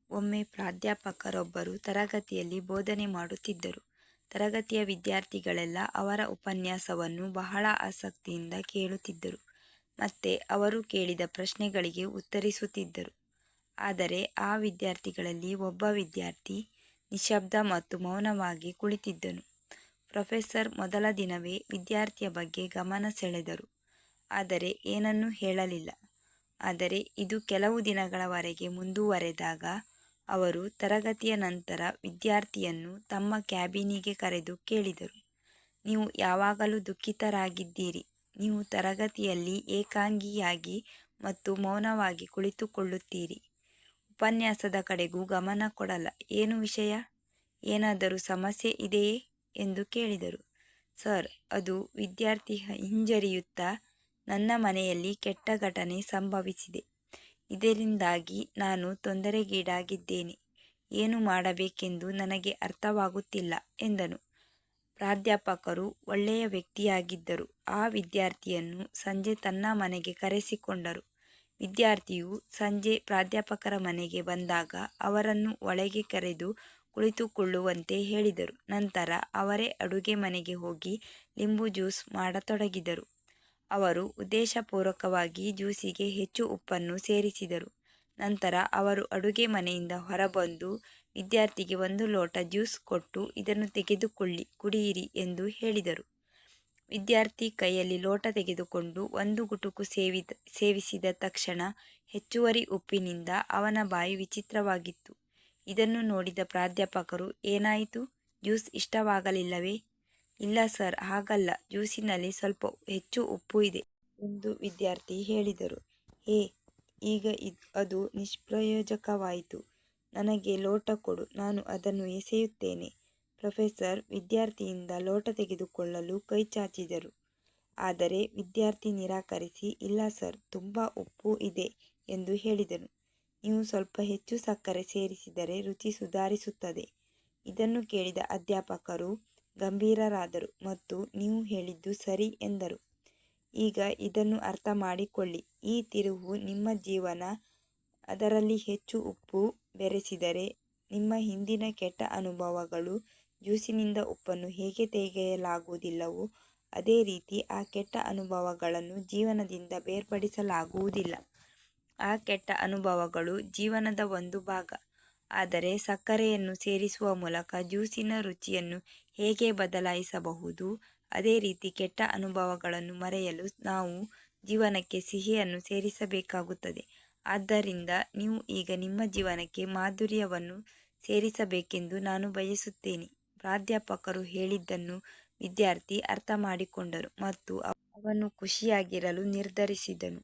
ಒಮ್ಮೆ ಪ್ರಾಧ್ಯಾಪಕರೊಬ್ಬರು ತರಗತಿಯಲ್ಲಿ ಬೋಧನೆ ಮಾಡುತ್ತಿದ್ದರು. ತರಗತಿಯ ವಿದ್ಯಾರ್ಥಿಗಳೆಲ್ಲ ಅವರ ಉಪನ್ಯಾಸವನ್ನು ಬಹಳ ಆಸಕ್ತಿಯಿಂದ ಕೇಳುತ್ತಿದ್ದರು ಮತ್ತೆ ಅವರು ಕೇಳಿದ ಪ್ರಶ್ನೆಗಳಿಗೆ ಉತ್ತರಿಸುತ್ತಿದ್ದರು. ಆದರೆ ಆ ವಿದ್ಯಾರ್ಥಿಗಳಲ್ಲಿ ಒಬ್ಬ ವಿದ್ಯಾರ್ಥಿ ನಿಶ್ಶಬ್ದ ಮತ್ತು ಮೌನವಾಗಿ ಕುಳಿತಿದ್ದನು. ಪ್ರೊಫೆಸರ್ ಮೊದಲ ದಿನವೇ ವಿದ್ಯಾರ್ಥಿಯ ಬಗ್ಗೆ ಗಮನ ಸೆಳೆದರು, ಆದರೆ ಏನನ್ನೂ ಹೇಳಲಿಲ್ಲ. ಆದರೆ ಇದು ಕೆಲವು ದಿನಗಳವರೆಗೆ ಮುಂದುವರೆದಾಗ ಅವರು ತರಗತಿಯ ನಂತರ ವಿದ್ಯಾರ್ಥಿಯನ್ನು ತಮ್ಮ ಕ್ಯಾಬಿನಿಗೆ ಕರೆದು ಕೇಳಿದರು, ನೀವು ಯಾವಾಗಲೂ ದುಃಖಿತರಾಗಿದ್ದೀರಿ, ನೀವು ತರಗತಿಯಲ್ಲಿ ಏಕಾಂಗಿಯಾಗಿ ಮತ್ತು ಮೌನವಾಗಿ ಕುಳಿತುಕೊಳ್ಳುತ್ತೀರಿ, ಉಪನ್ಯಾಸದ ಕಡೆಗೂ ಗಮನ ಕೊಡಲ್ಲ, ಏನು ವಿಷಯ, ಏನಾದರೂ ಸಮಸ್ಯೆ ಇದೆಯೇ ಎಂದು ಕೇಳಿದರು. ಸರ್, ಅದು ವಿದ್ಯಾರ್ಥಿ ಹಿಂಜರಿಯುತ್ತಾ, ನನ್ನ ಮನೆಯಲ್ಲಿ ಕೆಟ್ಟ ಘಟನೆ ಸಂಭವಿಸಿದೆ, ಇದರಿಂದಾಗಿ ನಾನು ತೊಂದರೆಗೀಡಾಗಿದ್ದೇನೆ, ಏನು ಮಾಡಬೇಕೆಂದು ನನಗೆ ಅರ್ಥವಾಗುತ್ತಿಲ್ಲ ಎಂದನು. ಪ್ರಾಧ್ಯಾಪಕರು ಒಳ್ಳೆಯ ವ್ಯಕ್ತಿಯಾಗಿದ್ದರು. ಆ ವಿದ್ಯಾರ್ಥಿಯನ್ನು ಸಂಜೆ ತನ್ನ ಮನೆಗೆ ಕರೆಸಿಕೊಂಡರು. ವಿದ್ಯಾರ್ಥಿಯು ಸಂಜೆ ಪ್ರಾಧ್ಯಾಪಕರ ಮನೆಗೆ ಬಂದಾಗ ಅವರನ್ನು ಒಳಗೆ ಕರೆದು ಕುಳಿತುಕೊಳ್ಳುವಂತೆ ಹೇಳಿದರು. ನಂತರ ಅವರೇ ಅಡುಗೆ ಮನೆಗೆ ಹೋಗಿ ಲಿಂಬು ಜ್ಯೂಸ್ ಮಾಡತೊಡಗಿದರು. ಅವರು ಉದ್ದೇಶಪೂರ್ವಕವಾಗಿ ಜ್ಯೂಸಿಗೆ ಹೆಚ್ಚು ಉಪ್ಪನ್ನು ಸೇರಿಸಿದರು. ನಂತರ ಅವರು ಅಡುಗೆ ಮನೆಯಿಂದ ಹೊರಬಂದು ವಿದ್ಯಾರ್ಥಿಗೆ ಒಂದು ಲೋಟ ಜ್ಯೂಸ್ ಕೊಟ್ಟು, ಇದನ್ನು ತೆಗೆದುಕೊಳ್ಳಿ, ಕುಡಿಯಿರಿ ಎಂದು ಹೇಳಿದರು. ವಿದ್ಯಾರ್ಥಿ ಕೈಯಲ್ಲಿ ಲೋಟ ತೆಗೆದುಕೊಂಡು ಒಂದು ಗುಟುಕು ಸೇವಿಸಿದ ತಕ್ಷಣ ಹೆಚ್ಚುವರಿ ಉಪ್ಪಿನಿಂದ ಅವನ ಬಾಯಿ ವಿಚಿತ್ರವಾಗಿತ್ತು. ಇದನ್ನು ನೋಡಿದ ಪ್ರಾಧ್ಯಾಪಕರು, ಏನಾಯಿತು, ಜ್ಯೂಸ್ ಇಷ್ಟವಾಗಲಿಲ್ಲವೇ? ಇಲ್ಲ ಸರ್, ಹಾಗಲ್ಲ, ಜ್ಯೂಸಿನಲ್ಲಿ ಸ್ವಲ್ಪ ಹೆಚ್ಚು ಉಪ್ಪು ಇದೆ ಎಂದು ವಿದ್ಯಾರ್ಥಿ ಹೇಳಿದರು. ಈಗ ಅದು ನಿಷ್ಪ್ರಯೋಜಕವಾಯಿತು, ನನಗೆ ಲೋಟ ಕೊಡು, ನಾನು ಅದನ್ನು ಎಸೆಯುತ್ತೇನೆ. ಪ್ರೊಫೆಸರ್ ವಿದ್ಯಾರ್ಥಿಯಿಂದ ಲೋಟ ತೆಗೆದುಕೊಳ್ಳಲು ಕೈಚಾಚಿದರು. ಆದರೆ ವಿದ್ಯಾರ್ಥಿ ನಿರಾಕರಿಸಿ, ಇಲ್ಲ ಸರ್, ತುಂಬ ಉಪ್ಪು ಇದೆ ಎಂದು ಹೇಳಿದನು. ನೀವು ಸ್ವಲ್ಪ ಹೆಚ್ಚು ಸಕ್ಕರೆ ಸೇರಿಸಿದರೆ ರುಚಿ ಸುಧಾರಿಸುತ್ತದೆ. ಇದನ್ನು ಕೇಳಿದ ಅಧ್ಯಾಪಕರು ಗಂಭೀರರಾದರು ಮತ್ತು ನೀವು ಹೇಳಿದ್ದು ಸರಿ ಎಂದರು. ಈಗ ಇದನ್ನು ಅರ್ಥ ಮಾಡಿಕೊಳ್ಳಿ, ಈ ತಿರುವು ನಿಮ್ಮ ಜೀವನ, ಅದರಲ್ಲಿ ಹೆಚ್ಚು ಉಪ್ಪು ಬೆರೆಸಿದರೆ ನಿಮ್ಮ ಹಿಂದಿನ ಕೆಟ್ಟ ಅನುಭವಗಳು, ಜ್ಯೂಸಿನಿಂದ ಉಪ್ಪನ್ನು ಹೇಗೆ ತೆಗೆಯಲಾಗುವುದಿಲ್ಲವೋ ಅದೇ ರೀತಿ ಆ ಕೆಟ್ಟ ಅನುಭವಗಳನ್ನು ಜೀವನದಿಂದ ಬೇರ್ಪಡಿಸಲಾಗುವುದಿಲ್ಲ. ಆ ಕೆಟ್ಟ ಅನುಭವಗಳು ಜೀವನದ ಒಂದು ಭಾಗ. ಆದರೆ ಸಕ್ಕರೆಯನ್ನು ಸೇರಿಸುವ ಮೂಲಕ ಜ್ಯೂಸಿನ ರುಚಿಯನ್ನು ಹೇಗೆ ಬದಲಾಯಿಸಬಹುದು, ಅದೇ ರೀತಿ ಕೆಟ್ಟ ಅನುಭವಗಳನ್ನು ಮರೆಯಲು ನಾವು ಜೀವನಕ್ಕೆ ಸಿಹಿಯನ್ನು ಸೇರಿಸಬೇಕಾಗುತ್ತದೆ. ಆದ್ದರಿಂದ ನೀವು ಈಗ ನಿಮ್ಮ ಜೀವನಕ್ಕೆ ಮಾಧುರ್ಯವನ್ನು ಸೇರಿಸಬೇಕೆಂದು ನಾನು ಬಯಸುತ್ತೇನೆ. ಪ್ರಾಧ್ಯಾಪಕರು ಹೇಳಿದ್ದನ್ನು ವಿದ್ಯಾರ್ಥಿ ಅರ್ಥ ಮಾಡಿಕೊಂಡರು ಮತ್ತು ಅವನು ಖುಷಿಯಾಗಿರಲು ನಿರ್ಧರಿಸಿದನು.